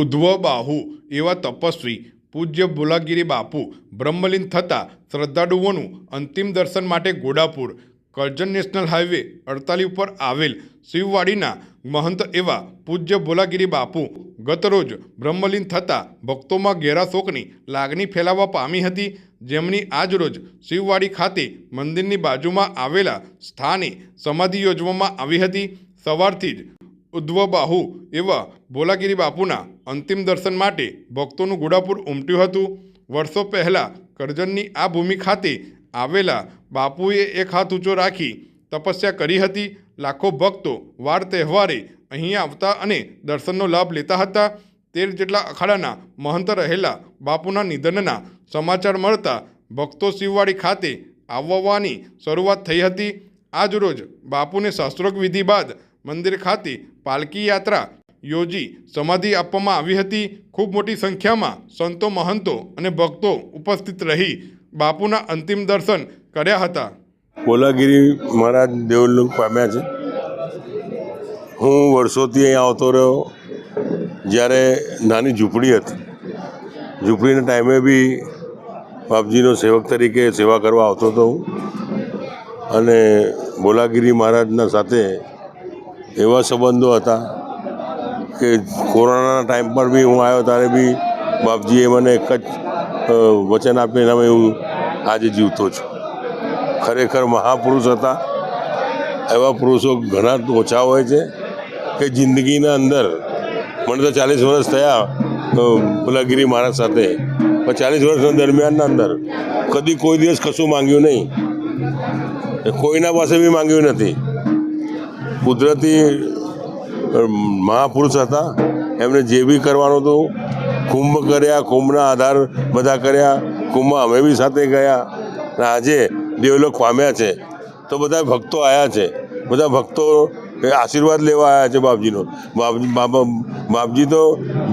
ઉદ્ધવબાહુ એવા તપસ્વી પૂજ્ય બોલાગીરી બાપુ બ્રહ્મલીન થતાં શ્રદ્ધાળુઓનું અંતિમ દર્શન માટે ઘોડાપુર કરજણ નેશનલ હાઈવે 48 ઉપર આવેલ શિવવાડીના મહંત એવા પૂજ્ય બોલાગીરી બાપુ ગતરોજ બ્રહ્મલીન થતાં ભક્તોમાં ઘેરા શોકની લાગણી ફેલાવા પામી હતી, જેમની આજરોજ શિવવાડી ખાતે મંદિરની બાજુમાં આવેલા સ્થાને સમાધિ યોજવામાં આવી હતી। સવારથી જ ઉદ્ધવબાહુ એવા બોલાગીરી બાપુના અંતિમ દર્શન માટે ભક્તોનું ઘોડાપુર ઉમટ્યું હતું। વર્ષો પહેલાં કરજણની આ ભૂમિ ખાતે આવેલા બાપુએ એક હાથ ઊંચો રાખી તપસ્યા કરી હતી। લાખો ભક્તો વાર તહેવારે અહીં આવતા અને દર્શનનો લાભ લેતા હતા। 13 જેટલા અખાડાના મહંત રહેલા બાપુના નિધનના સમાચાર મળતા ભક્તો શિવવાડી ખાતે આવવાની શરૂઆત થઈ હતી। આજરોજ બાપુને શાસ્ત્રોક્ત વિધિ બાદ મંદિર ખાતે પાલકી યાત્રા યોજી સમાધિ આપવામાં આવી હતી। ખૂબ મોટી સંખ્યામાં સંતો, મહંતો અને ભક્તો ઉપસ્થિત રહી બાપુના અંતિમ દર્શન કર્યા હતા। બોલાગીરી મહારાજ દેવલોક પામ્યા છે। હું વર્ષોથી અહીં આવતો રહ્યો। જ્યારે નાની ઝૂંપડી હતી, ઝૂંપડીના ટાઈમે બી બાપજીનો સેવક તરીકે સેવા કરવા આવતો હતો હું। અને બોલાગીરી મહારાજના સાથે એવા સંબંધો હતા કે કોરોનાના ટાઈમ પર બી હું આવ્યો ત્યારે બી બાપજીએ મને એક જ વચન આપ્યું, એનામાં હું આજે જીવતો છું। ખરેખર મહાપુરુષ હતા। એવા પુરુષો ઘણા ઓછા હોય છે કે જિંદગીના અંદર, મને તો 40 વર્ષ થયા બોલાગીરી મહારાજ સાથે, પણ 40 વર્ષના દરમિયાનના અંદર કદી કોઈ દિવસ કશું માંગ્યું નહીં, કોઈના પાસે બી માંગ્યું નથી। કુદરતી મહાપુરુષ હતા। એમને જે બી કરવાનું હતું, કુંભ કર્યા, કુંભના આધાર બધા કર્યા, કુંભમાં અમે બી સાથે ગયા। અને આજે દેવલોક પામ્યા છે તો બધા ભક્તો આવ્યા છે, બધા ભક્તો આશીર્વાદ લેવા આવ્યા છે બાપજીનો। બાપજી તો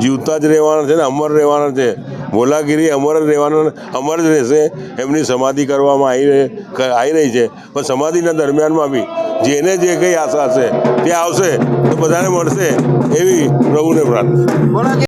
જીવતા જ રહેવાના છે ને, અમર રહેવાના છે। બોલાગીરી અમર જ રહેવાના, અમર જ રહેશે। એમની સમાધિ કરવામાં આવી રહી છે, પણ સમાધિના દરમિયાનમાં બી જેને જે કંઈ આશા હશે તે આવશે, તો બધાને મળશે એવી પ્રભુને પ્રાર્થના।